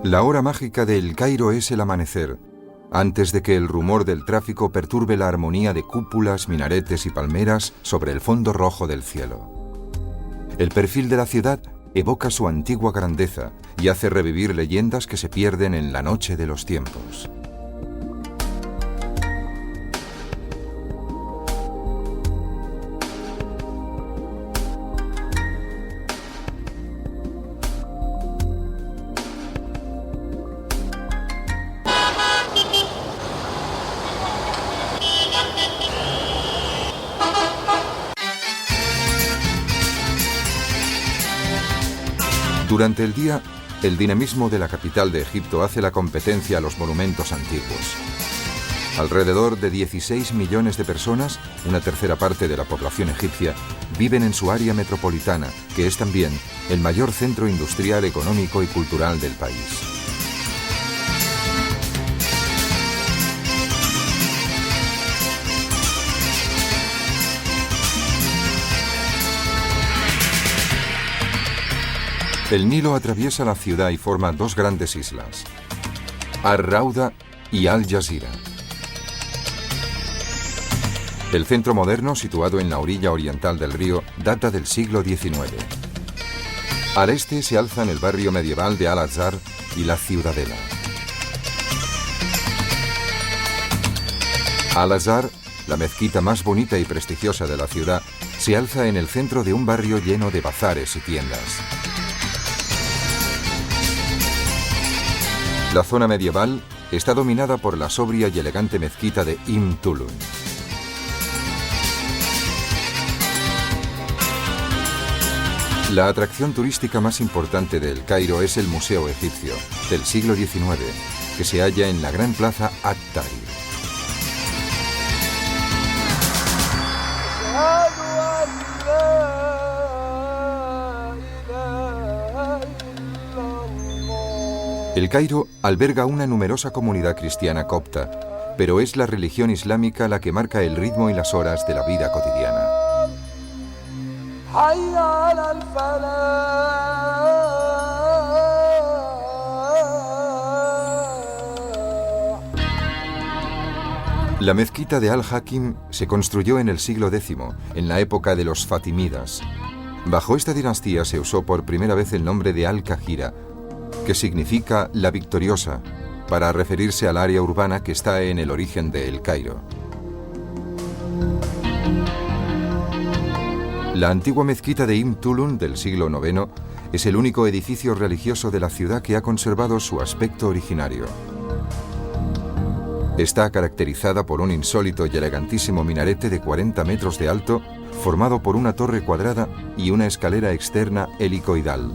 La hora mágica de El Cairo es el amanecer, antes de que el rumor del tráfico perturbe la armonía de cúpulas, minaretes y palmeras sobre el fondo rojo del cielo. El perfil de la ciudad evoca su antigua grandeza y hace revivir leyendas que se pierden en la noche de los tiempos. Durante el día, el dinamismo de la capital de Egipto hace la competencia a los monumentos antiguos. Alrededor de 16 millones de personas, una tercera parte de la población egipcia, viven en su área metropolitana, que es también el mayor centro industrial, económico y cultural del país. El Nilo atraviesa la ciudad y forma dos grandes islas, Ar-Rauda y Al-Jazira. El centro moderno, situado en la orilla oriental del río, data del siglo XIX. Al este se alzan el barrio medieval de Al-Azhar y la Ciudadela. Al-Azhar, la mezquita más bonita y prestigiosa de la ciudad, se alza en el centro de un barrio lleno de bazares y tiendas. La zona medieval está dominada por la sobria y elegante mezquita de Tulun. La atracción turística más importante de El Cairo es el Museo Egipcio, del siglo XIX, que se halla en la gran plaza At-Tahrir. El Cairo alberga una numerosa comunidad cristiana copta, pero es la religión islámica la que marca el ritmo y las horas de la vida cotidiana. La mezquita de Al-Hakim se construyó en el siglo X, en la época de los Fatimidas. Bajo esta dinastía se usó por primera vez el nombre de Al-Qahira, que significa la victoriosa, para referirse al área urbana que está en el origen de El Cairo. La antigua mezquita de Tulun del siglo IX es el único edificio religioso de la ciudad que ha conservado su aspecto originario. Está caracterizada por un insólito y elegantísimo minarete de 40 metros de alto, formado por una torre cuadrada y una escalera externa helicoidal.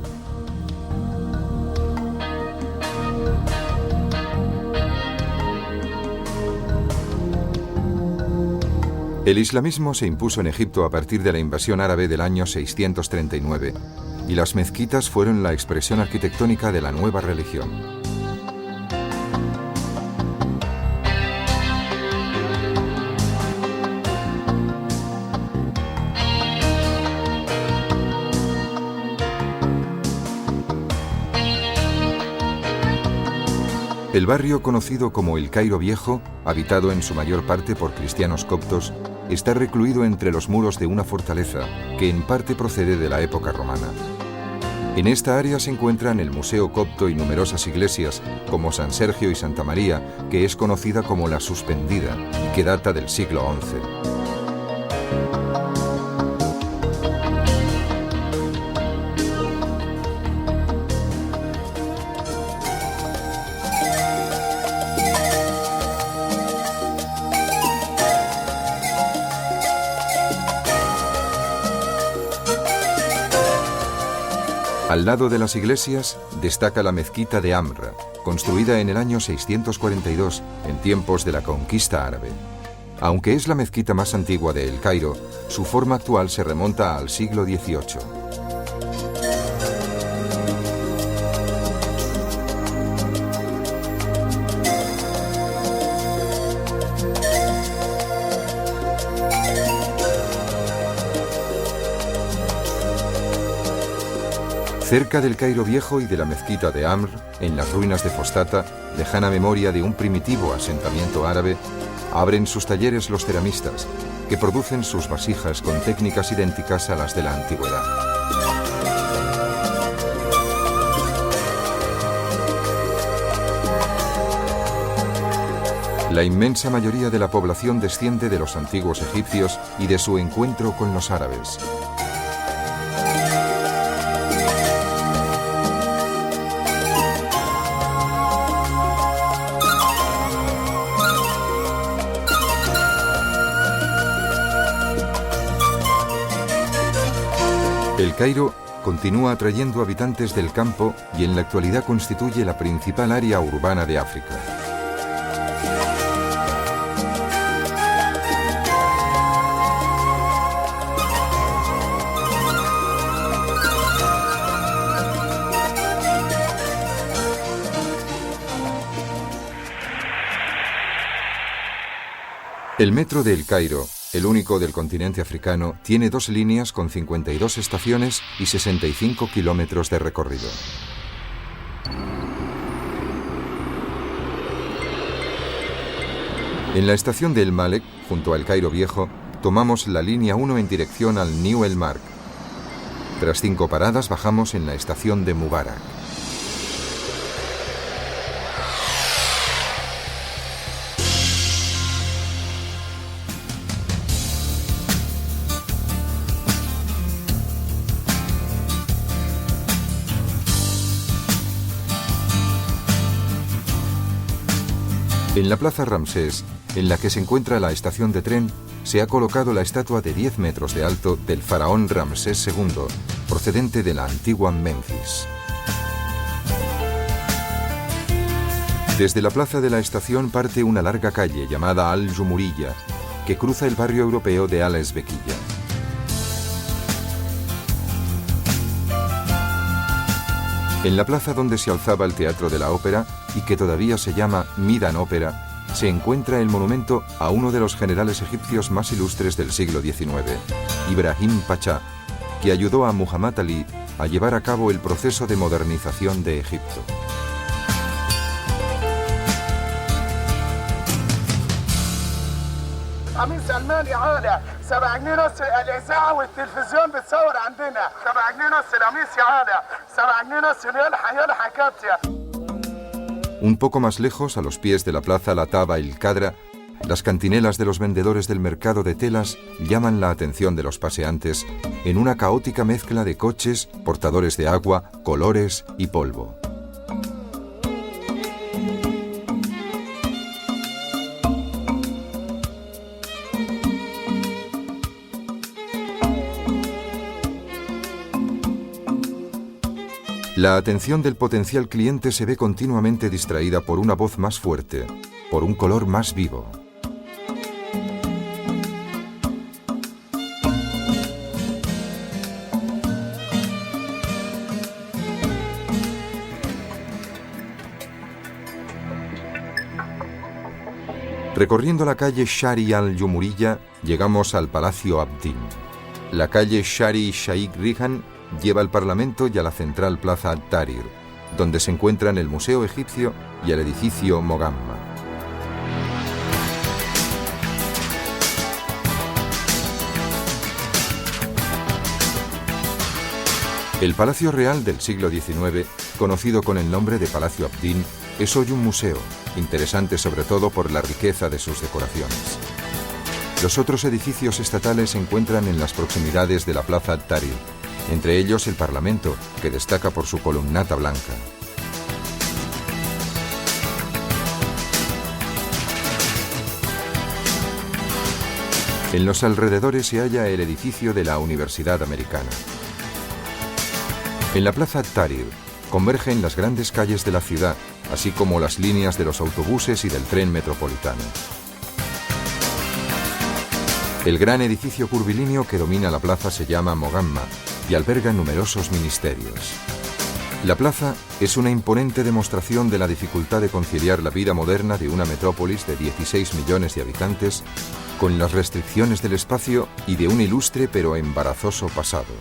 El islamismo se impuso en Egipto a partir de la invasión árabe del año 639, y las mezquitas fueron la expresión arquitectónica de la nueva religión. El barrio conocido como El Cairo Viejo, habitado en su mayor parte por cristianos coptos, está recluido entre los muros de una fortaleza que en parte procede de la época romana. En esta área se encuentran el Museo Copto y numerosas iglesias, como San Sergio y Santa María, que es conocida como la Suspendida y que data del siglo XI. Al lado de las iglesias destaca la mezquita de Amra, construida en el año 642, en tiempos de la conquista árabe. Aunque es la mezquita más antigua de El Cairo, su forma actual se remonta al siglo XVIII. Cerca del Cairo Viejo y de la mezquita de Amr, en las ruinas de Fostata, lejana memoria de un primitivo asentamiento árabe, abren sus talleres los ceramistas, que producen sus vasijas con técnicas idénticas a las de la antigüedad. La inmensa mayoría de la población desciende de los antiguos egipcios y de su encuentro con los árabes. El Cairo continúa atrayendo habitantes del campo y en la actualidad constituye la principal área urbana de África. El metro de El Cairo, el único del continente africano, tiene 2 líneas con 52 estaciones y 65 kilómetros de recorrido. En la estación de El Malek, junto al Cairo Viejo, tomamos la línea 1 en dirección al New El Mark. Tras 5 paradas bajamos en la estación de Mubarak. En la plaza Ramsés, en la que se encuentra la estación de tren, se ha colocado la estatua de 10 metros de alto del faraón Ramsés II, procedente de la antigua Memphis. Desde la plaza de la estación parte una larga calle llamada Al-Jumuriyya, que cruza el barrio europeo de Al-Esbequiyya. En la plaza donde se alzaba el Teatro de la Ópera, y que todavía se llama Midan Ópera, se encuentra el monumento a uno de los generales egipcios más ilustres del siglo XIX, Ibrahim Pachá, que ayudó a Muhammad Ali a llevar a cabo el proceso de modernización de Egipto. عميد سلمان يا عالة 7 جنيه ونص الإذاعة والتلفزيون بتصور عندنا 7 جنيه ونص القميص يا عالة 7 جنيه ونص يلحق كابتن. Un poco más lejos, a los pies de la plaza Lataba el Cadra, las cantinelas de los vendedores del mercado de telas llaman la atención de los paseantes en una caótica mezcla de coches, portadores de agua, colores y polvo. La atención del potencial cliente se ve continuamente distraída por una voz más fuerte, por un color más vivo. Recorriendo la calle Shari al-Jumuriyya, llegamos al Palacio Abdin. La calle Shari Sheikh Rihan lleva al Parlamento y a la central Plaza At-Tahrir, donde se encuentran el Museo Egipcio y el edificio Mogamma. El Palacio Real del siglo XIX, conocido con el nombre de Palacio Abdin, es hoy un museo, interesante sobre todo por la riqueza de sus decoraciones. Los otros edificios estatales se encuentran en las proximidades de la Plaza At-Tahrir, entre ellos el Parlamento, que destaca por su columnata blanca. En los alrededores se halla el edificio de la Universidad Americana. En la Plaza At-Tahrir convergen las grandes calles de la ciudad, así como las líneas de los autobuses y del tren metropolitano. El gran edificio curvilíneo que domina la plaza se llama Mogamma y alberga numerosos ministerios. La plaza es una imponente demostración de la dificultad de conciliar la vida moderna de una metrópolis de 16 millones de habitantes con las restricciones del espacio y de un ilustre pero embarazoso pasado.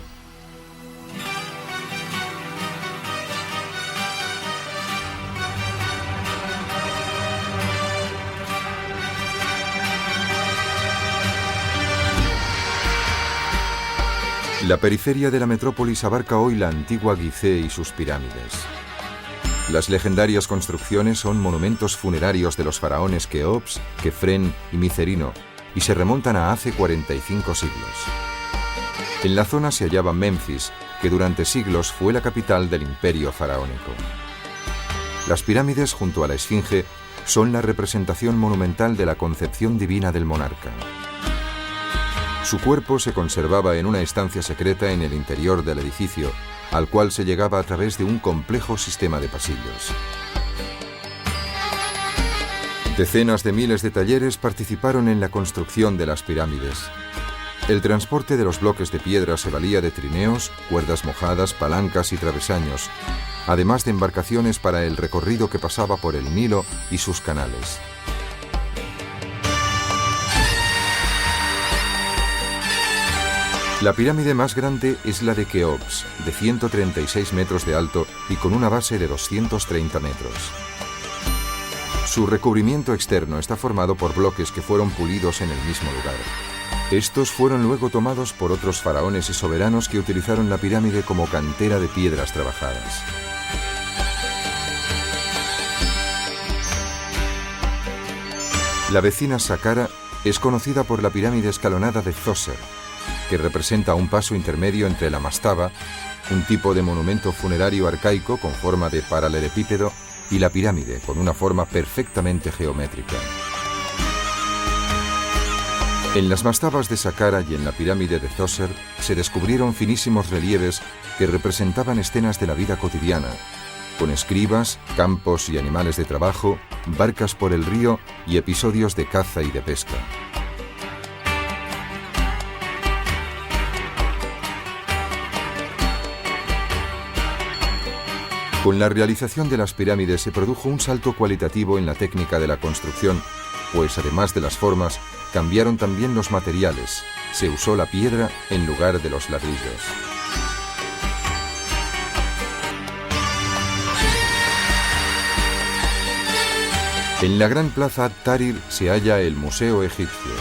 La periferia de la metrópolis abarca hoy la antigua Gizeh y sus pirámides. Las legendarias construcciones son monumentos funerarios de los faraones Keops, Kefren y Micerino, y se remontan a hace 45 siglos. En la zona se hallaba Memphis, que durante siglos fue la capital del imperio faraónico. Las pirámides, junto a la Esfinge, son la representación monumental de la concepción divina del monarca. Su cuerpo se conservaba en una estancia secreta en el interior del edificio, al cual se llegaba a través de un complejo sistema de pasillos. Decenas de miles de talleres participaron en la construcción de las pirámides. El transporte de los bloques de piedra se valía de trineos, cuerdas mojadas, palancas y travesaños, además de embarcaciones para el recorrido que pasaba por el Nilo y sus canales. La pirámide más grande es la de Keops, de 136 metros de alto y con una base de 230 metros. Su recubrimiento externo está formado por bloques que fueron pulidos en el mismo lugar. Estos fueron luego tomados por otros faraones y soberanos que utilizaron la pirámide como cantera de piedras trabajadas. La vecina Saqqara es conocida por la pirámide escalonada de Djoser, que representa un paso intermedio entre la mastaba, un tipo de monumento funerario arcaico con forma de paralelepípedo, y la pirámide, con una forma perfectamente geométrica. En las mastabas de Saqqara y en la pirámide de Djoser se descubrieron finísimos relieves que representaban escenas de la vida cotidiana, con escribas, campos y animales de trabajo, barcas por el río y episodios de caza y de pesca. Con la realización de las pirámides se produjo un salto cualitativo en la técnica de la construcción, pues además de las formas, cambiaron también los materiales. Se usó la piedra en lugar de los ladrillos. En la gran plaza Tahrir se halla el Museo Egipcio.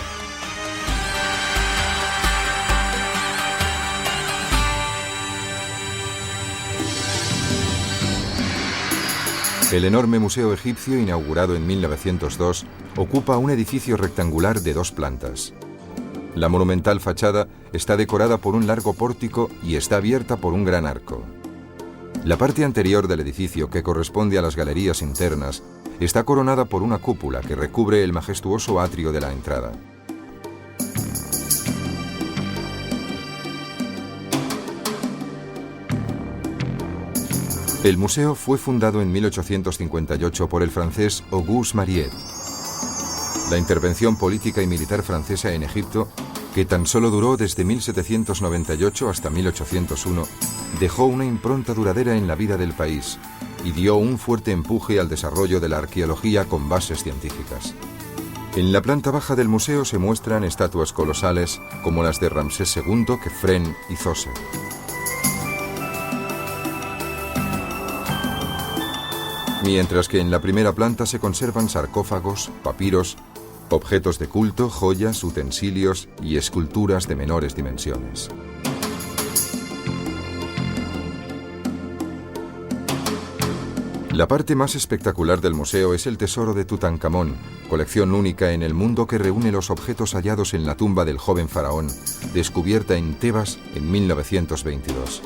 El enorme museo egipcio, inaugurado en 1902, ocupa un edificio rectangular de 2 plantas. La monumental fachada está decorada por un largo pórtico y está abierta por un gran arco. La parte anterior del edificio, que corresponde a las galerías internas, está coronada por una cúpula que recubre el majestuoso atrio de la entrada. El museo fue fundado en 1858 por el francés Auguste Mariette. La intervención política y militar francesa en Egipto, que tan solo duró desde 1798 hasta 1801, dejó una impronta duradera en la vida del país y dio un fuerte empuje al desarrollo de la arqueología con bases científicas. En la planta baja del museo se muestran estatuas colosales como las de Ramsés II, Kefren y Djoser. Mientras que en la primera planta se conservan sarcófagos, papiros, objetos de culto, joyas, utensilios y esculturas de menores dimensiones. La parte más espectacular del museo es el tesoro de Tutankamón, colección única en el mundo que reúne los objetos hallados en la tumba del joven faraón, descubierta en Tebas en 1922.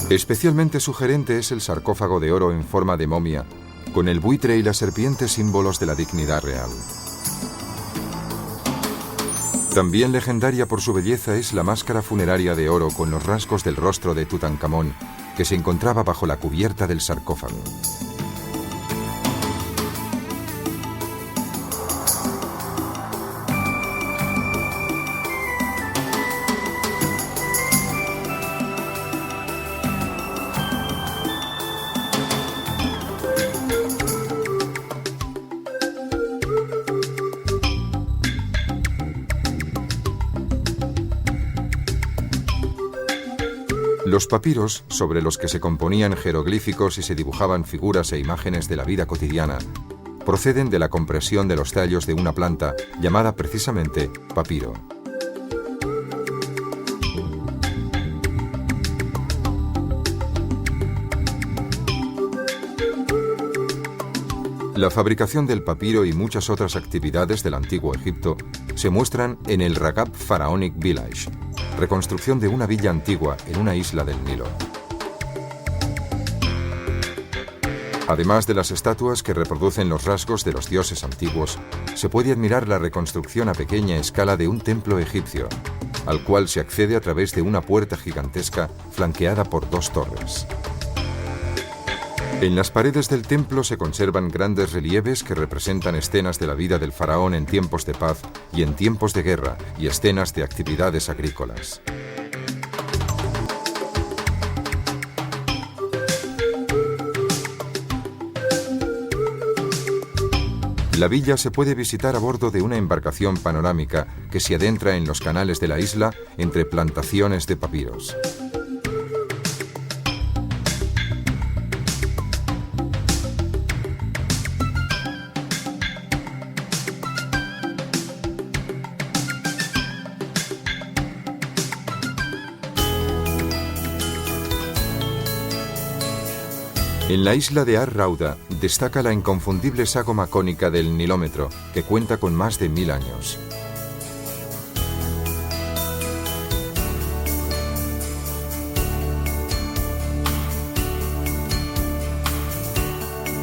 Especialmente sugerente es el sarcófago de oro en forma de momia, con el buitre y la serpiente símbolos de la dignidad real. También legendaria por su belleza es la máscara funeraria de oro con los rasgos del rostro de Tutankamón, que se encontraba bajo la cubierta del sarcófago. Los papiros, sobre los que se componían jeroglíficos y se dibujaban figuras e imágenes de la vida cotidiana, proceden de la compresión de los tallos de una planta llamada precisamente papiro. La fabricación del papiro y muchas otras actividades del antiguo Egipto se muestran en el Ragab Pharaonic Village, reconstrucción de una villa antigua en una isla del Nilo. Además de las estatuas que reproducen los rasgos de los dioses antiguos, se puede admirar la reconstrucción a pequeña escala de un templo egipcio, al cual se accede a través de una puerta gigantesca flanqueada por 2 torres. En las paredes del templo se conservan grandes relieves que representan escenas de la vida del faraón en tiempos de paz y en tiempos de guerra y escenas de actividades agrícolas. La villa se puede visitar a bordo de una embarcación panorámica que se adentra en los canales de la isla entre plantaciones de papiros. En la isla de Ar-Rauda destaca la inconfundible sagoma cónica del Nilómetro, que cuenta con más de 1000 años.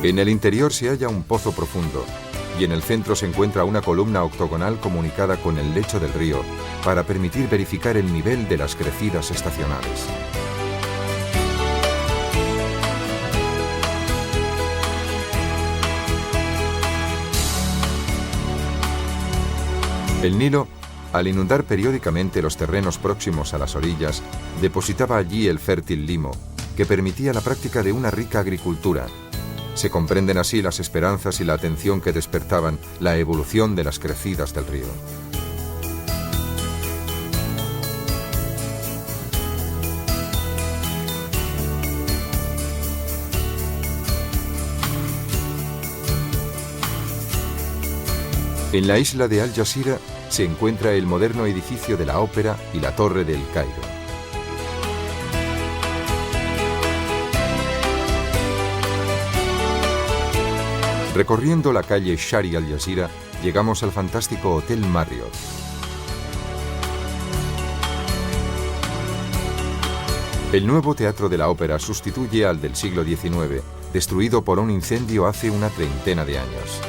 En el interior se halla un pozo profundo, y en el centro se encuentra una columna octogonal comunicada con el lecho del río, para permitir verificar el nivel de las crecidas estacionales. El Nilo, al inundar periódicamente los terrenos próximos a las orillas, depositaba allí el fértil limo, que permitía la práctica de una rica agricultura. Se comprenden así las esperanzas y la atención que despertaban la evolución de las crecidas del río. En la isla de Al Jazeera se encuentra el moderno edificio de la ópera y la torre del Cairo. Recorriendo la calle Shari Al Jazeera, llegamos al fantástico Hotel Marriott. El nuevo teatro de la ópera sustituye al del siglo XIX, destruido por un incendio hace una treintena de años.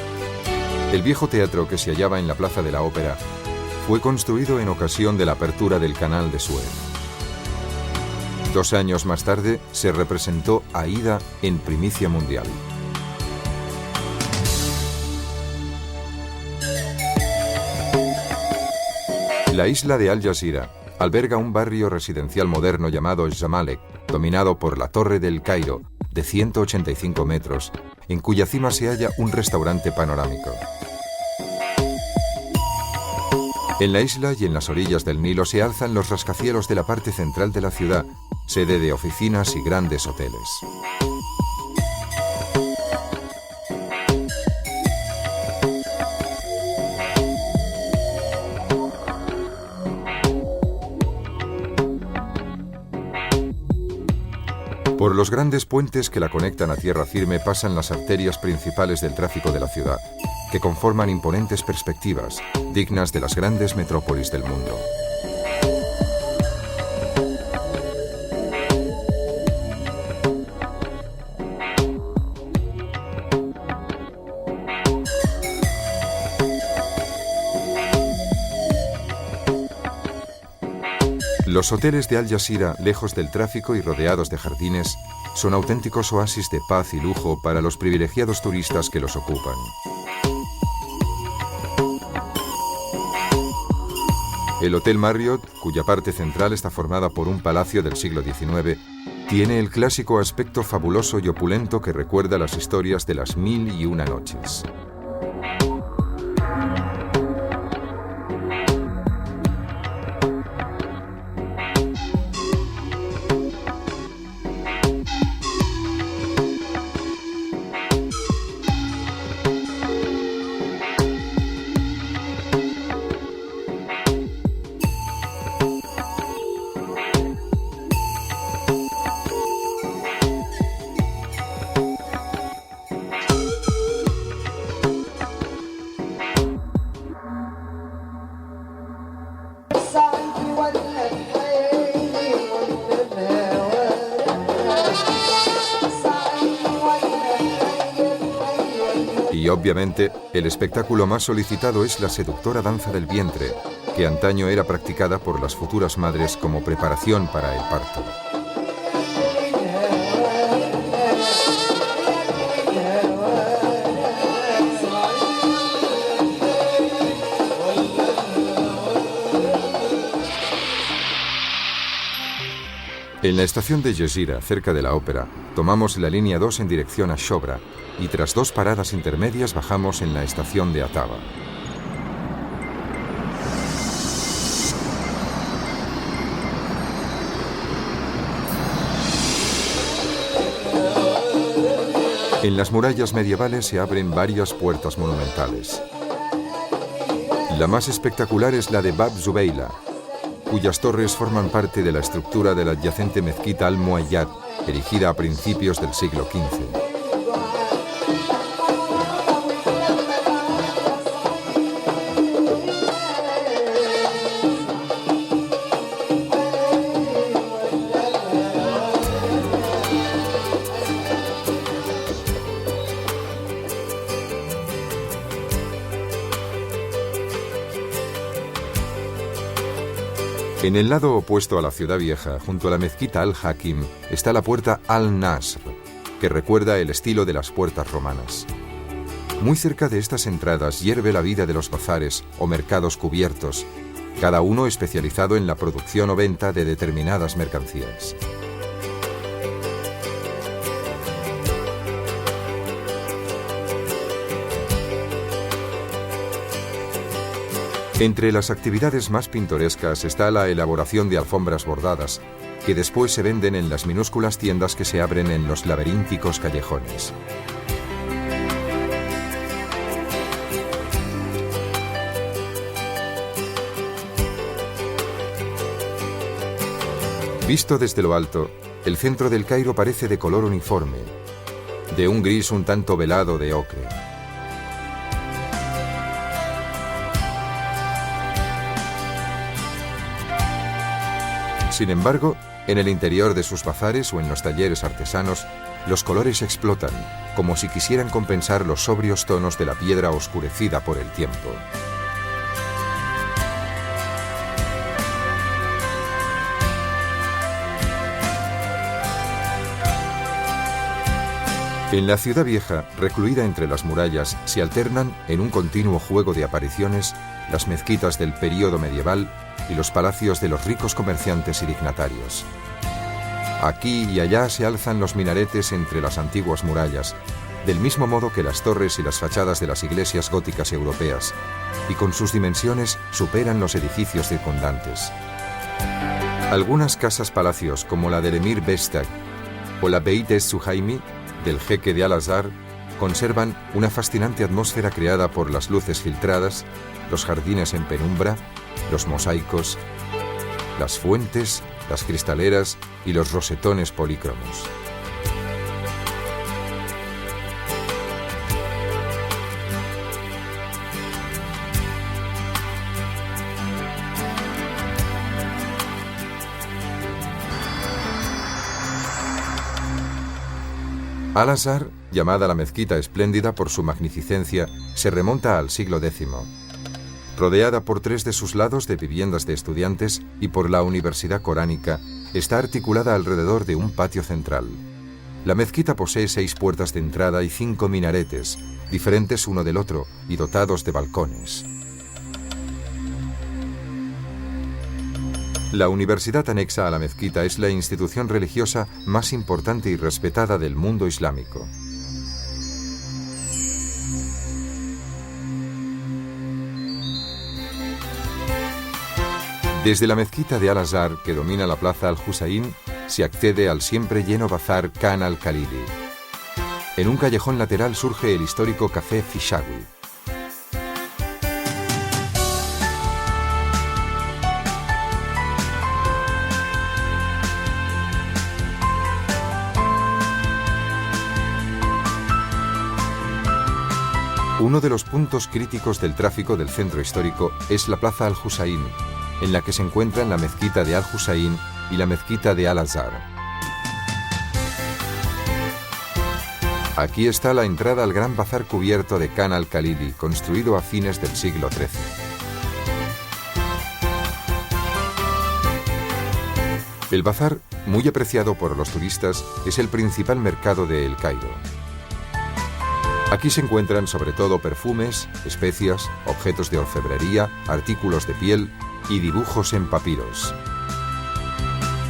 El viejo teatro que se hallaba en la Plaza de la Ópera fue construido en ocasión de la apertura del Canal de Suez. 2 años más tarde se representó Aida en primicia mundial. La isla de Al Jazeera alberga un barrio residencial moderno llamado Zamalek, dominado por la Torre del Cairo, de 185 metros, en cuya cima se halla un restaurante panorámico. En la isla y en las orillas del Nilo se alzan los rascacielos de la parte central de la ciudad, sede de oficinas y grandes hoteles. Por los grandes puentes que la conectan a tierra firme pasan las arterias principales del tráfico de la ciudad, que conforman imponentes perspectivas, dignas de las grandes metrópolis del mundo. Los hoteles de Al Jazeera, lejos del tráfico y rodeados de jardines, son auténticos oasis de paz y lujo para los privilegiados turistas que los ocupan. El Hotel Marriott, cuya parte central está formada por un palacio del siglo XIX, tiene el clásico aspecto fabuloso y opulento que recuerda las historias de las 1001 noches. Y obviamente, el espectáculo más solicitado es la seductora danza del vientre, que antaño era practicada por las futuras madres como preparación para el parto. En la estación de Gezira, cerca de la ópera, tomamos la línea 2 en dirección a Shobra y tras 2 paradas intermedias bajamos en la estación de Ataba. En las murallas medievales se abren varias puertas monumentales. La más espectacular es la de Bab Zubeila, cuyas torres forman parte de la estructura de la adyacente mezquita Al-Muayyad, erigida a principios del siglo XV. En el lado opuesto a la ciudad vieja, junto a la mezquita Al-Hakim, está la puerta Al-Nasr, que recuerda el estilo de las puertas romanas. Muy cerca de estas entradas hierve la vida de los bazares o mercados cubiertos, cada uno especializado en la producción o venta de determinadas mercancías. Entre las actividades más pintorescas está la elaboración de alfombras bordadas, que después se venden en las minúsculas tiendas que se abren en los laberínticos callejones. Visto desde lo alto, el centro del Cairo parece de color uniforme, de un gris un tanto velado de ocre. Sin embargo, en el interior de sus bazares o en los talleres artesanos, los colores explotan, como si quisieran compensar los sobrios tonos de la piedra oscurecida por el tiempo. En la ciudad vieja, recluida entre las murallas, se alternan, en un continuo juego de apariciones, las mezquitas del período medieval y los palacios de los ricos comerciantes y dignatarios. Aquí y allá se alzan los minaretes entre las antiguas murallas, del mismo modo que las torres y las fachadas de las iglesias góticas europeas, y con sus dimensiones superan los edificios circundantes. Algunas casas-palacios, como la del emir Bestag o la Beit es-Suhaimi, del jeque de Al-Azhar, conservan una fascinante atmósfera creada por las luces filtradas, los jardines en penumbra, los mosaicos, las fuentes, las cristaleras y los rosetones polícromos. Al-Azhar, llamada la mezquita espléndida por su magnificencia, se remonta al siglo X. Rodeada por 3 de sus lados de viviendas de estudiantes y por la Universidad Coránica, está articulada alrededor de un patio central. La mezquita posee 6 puertas de entrada y 5 minaretes, diferentes uno del otro y dotados de balcones. La universidad anexa a la mezquita es la institución religiosa más importante y respetada del mundo islámico. Desde la mezquita de Al-Azhar, que domina la plaza Al-Husayn, se accede al siempre lleno bazar Khan al-Khalidi. En un callejón lateral surge el histórico café Fishawi. Uno de los puntos críticos del tráfico del centro histórico es la plaza Al-Husayn, en la que se encuentran la mezquita de Al-Hussein y la mezquita de Al-Azhar. Aquí está la entrada al gran bazar cubierto de Khan al-Khalili, construido a fines del siglo XIII. El bazar, muy apreciado por los turistas, es el principal mercado de El Cairo. Aquí se encuentran sobre todo perfumes, especias, objetos de orfebrería, artículos de piel y dibujos en papiros.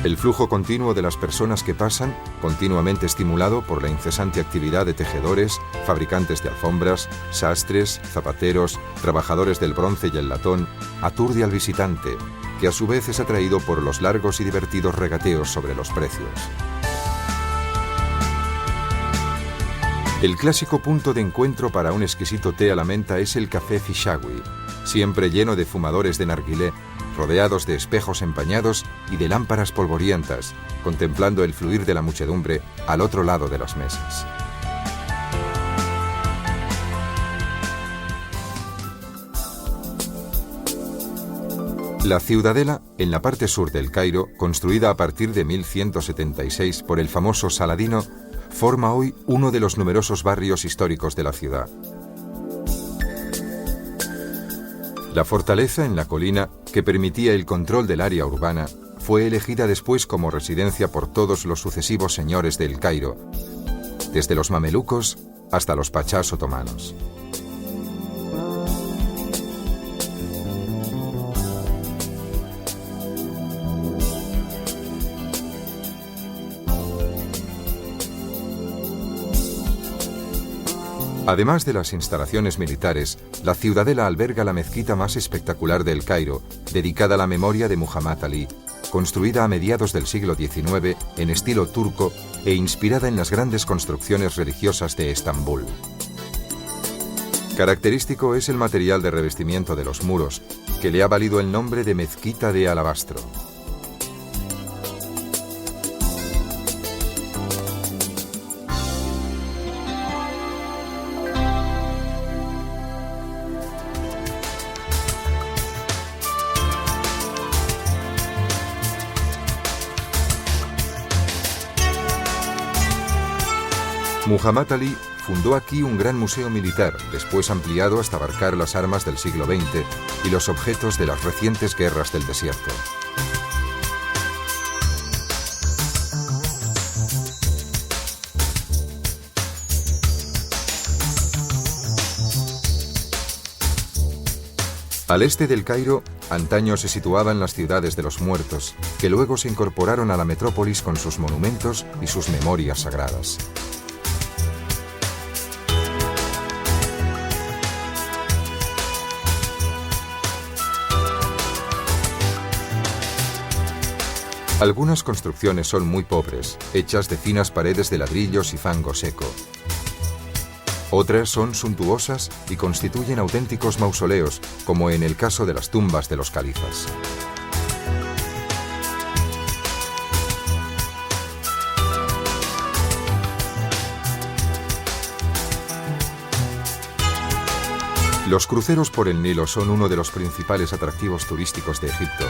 El flujo continuo de las personas que pasan, continuamente estimulado por la incesante actividad de tejedores, fabricantes de alfombras, sastres, zapateros, trabajadores del bronce y el latón, aturde al visitante, que a su vez es atraído por los largos y divertidos regateos sobre los precios. El clásico punto de encuentro para un exquisito té a la menta es el Café Fishawi, siempre lleno de fumadores de narguilé, rodeados de espejos empañados y de lámparas polvorientas, contemplando el fluir de la muchedumbre al otro lado de las mesas. La Ciudadela, en la parte sur del Cairo, construida a partir de 1176 por el famoso Saladino, forma hoy uno de los numerosos barrios históricos de la ciudad. La fortaleza en la colina, que permitía el control del área urbana, fue elegida después como residencia por todos los sucesivos señores de El Cairo, desde los mamelucos hasta los pachás otomanos. Además de las instalaciones militares, la Ciudadela alberga la mezquita más espectacular del Cairo, dedicada a la memoria de Muhammad Ali, construida a mediados del siglo XIX en estilo turco e inspirada en las grandes construcciones religiosas de Estambul. Característico es el material de revestimiento de los muros, que le ha valido el nombre de mezquita de alabastro. Muhammad Ali fundó aquí un gran museo militar, después ampliado hasta abarcar las armas del siglo XX y los objetos de las recientes guerras del desierto. Al este del Cairo, antaño se situaban las ciudades de los muertos, que luego se incorporaron a la metrópolis con sus monumentos y sus memorias sagradas. Algunas construcciones son muy pobres, hechas de finas paredes de ladrillos y fango seco. Otras son suntuosas y constituyen auténticos mausoleos, como en el caso de las tumbas de los califas. Los cruceros por el Nilo son uno de los principales atractivos turísticos de Egipto,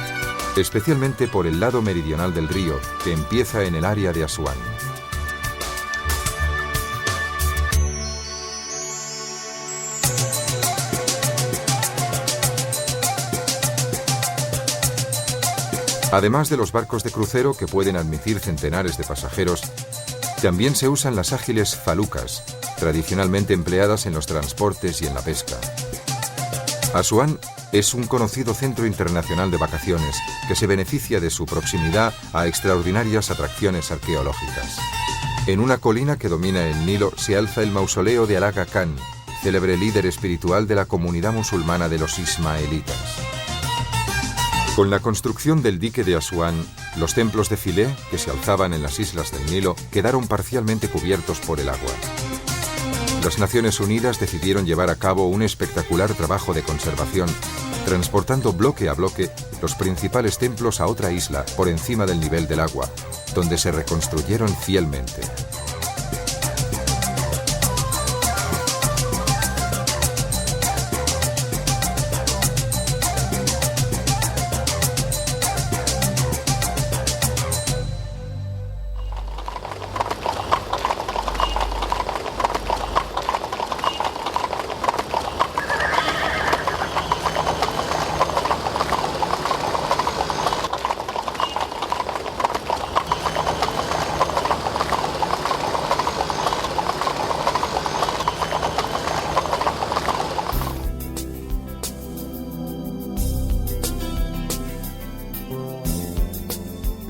especialmente por el lado meridional del río, que empieza en el área de Asuán. Además de los barcos de crucero que pueden admitir centenares de pasajeros, también se usan las ágiles falucas, tradicionalmente empleadas en los transportes y en la pesca. Asuán es un conocido centro internacional de vacaciones que se beneficia de su proximidad a extraordinarias atracciones arqueológicas. En una colina que domina el Nilo se alza el mausoleo de Al-Aga Khan, célebre líder espiritual de la comunidad musulmana de los ismaelitas. Con la construcción del dique de Asuán, los templos de Filé, que se alzaban en las islas del Nilo, quedaron parcialmente cubiertos por el agua. Las Naciones Unidas decidieron llevar a cabo un espectacular trabajo de conservación, transportando bloque a bloque los principales templos a otra isla por encima del nivel del agua, donde se reconstruyeron fielmente.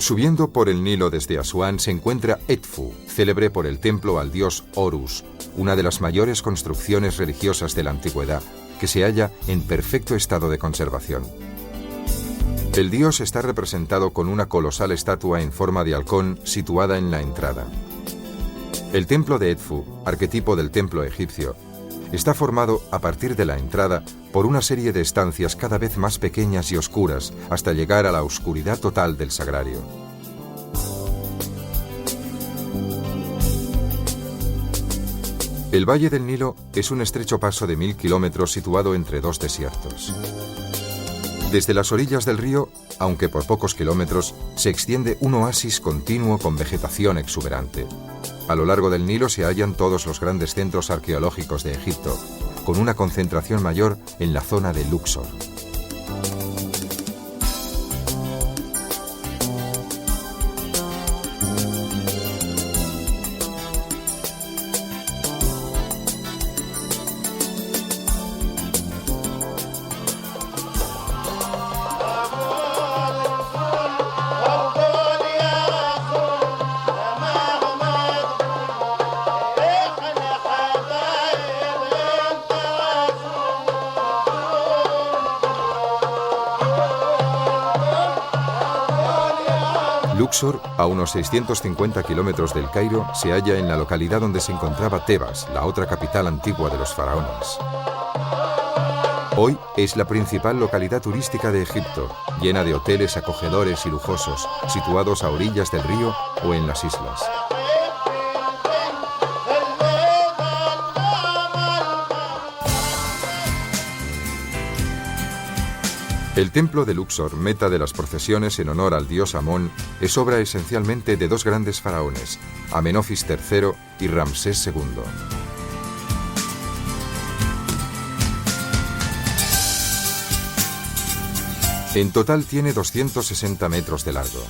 Subiendo por el Nilo desde Asuán se encuentra Edfu, célebre por el templo al dios Horus, una de las mayores construcciones religiosas de la antigüedad, que se halla en perfecto estado de conservación. El dios está representado con una colosal estatua en forma de halcón situada en la entrada. El templo de Edfu, arquetipo del templo egipcio, está formado a partir de la entrada por una serie de estancias cada vez más pequeñas y oscuras hasta llegar a la oscuridad total del sagrario. El Valle del Nilo es un estrecho paso de 1000 kilómetros situado entre dos desiertos. Desde las orillas del río, aunque por pocos kilómetros, se extiende un oasis continuo con vegetación exuberante. A lo largo del Nilo se hallan todos los grandes centros arqueológicos de Egipto, con una concentración mayor en la zona de Luxor. Luxor, a unos 650 kilómetros del Cairo, se halla en la localidad donde se encontraba Tebas, la otra capital antigua de los faraones. Hoy es la principal localidad turística de Egipto, llena de hoteles acogedores y lujosos, situados a orillas del río o en las islas. El templo de Luxor, meta de las procesiones en honor al dios Amón, es obra esencialmente de dos grandes faraones, Amenofis III y Ramsés II. En total tiene 260 metros de largo.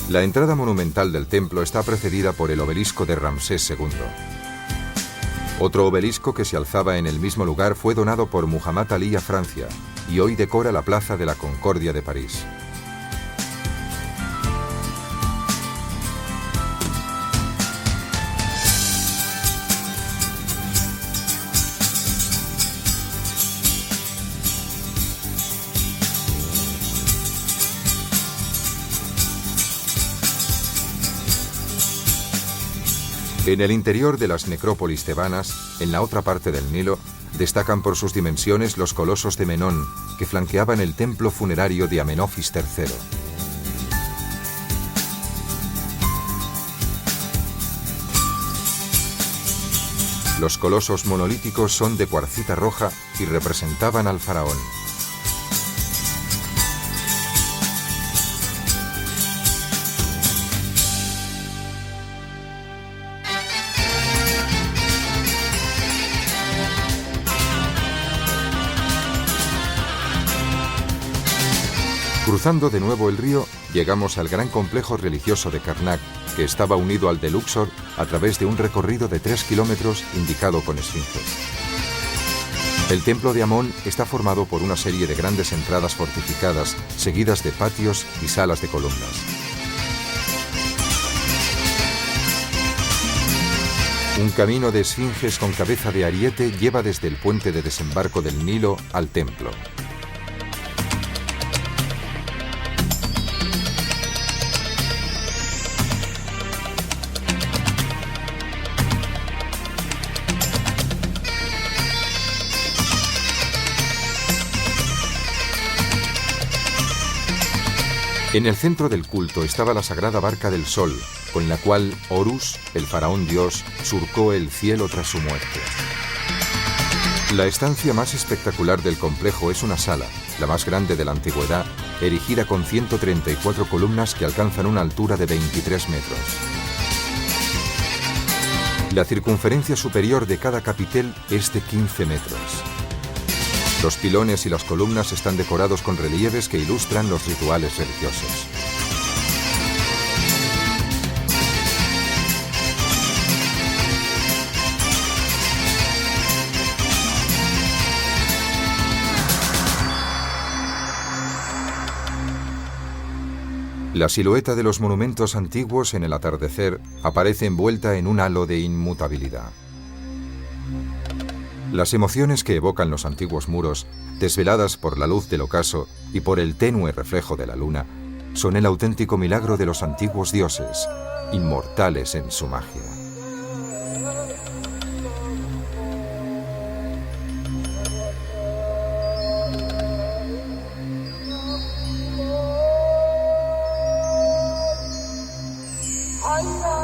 La entrada monumental del templo está precedida por el obelisco de Ramsés II. Otro obelisco que se alzaba en el mismo lugar fue donado por Muhammad Ali a Francia y hoy decora la Plaza de la Concordia de París. En el interior de las necrópolis tebanas, en la otra parte del Nilo, destacan por sus dimensiones los colosos de Menón, que flanqueaban el templo funerario de Amenofis III. Los colosos monolíticos son de cuarcita roja y representaban al faraón. Cruzando de nuevo el río, llegamos al gran complejo religioso de Karnak, que estaba unido al de Luxor a través de un recorrido de 3 kilómetros indicado con esfinges. El templo de Amón está formado por una serie de grandes entradas fortificadas, seguidas de patios y salas de columnas. Un camino de esfinges con cabeza de ariete lleva desde el puente de desembarco del Nilo al templo. En el centro del culto estaba la sagrada barca del sol, con la cual Horus, el faraón dios, surcó el cielo tras su muerte. La estancia más espectacular del complejo es una sala, la más grande de la antigüedad, erigida con 134 columnas que alcanzan una altura de 23 metros. La circunferencia superior de cada capitel es de 15 metros. Los pilones y las columnas están decorados con relieves que ilustran los rituales religiosos. La silueta de los monumentos antiguos en el atardecer aparece envuelta en un halo de inmutabilidad. Las emociones que evocan los antiguos muros, desveladas por la luz del ocaso y por el tenue reflejo de la luna, son el auténtico milagro de los antiguos dioses, inmortales en su magia. Allah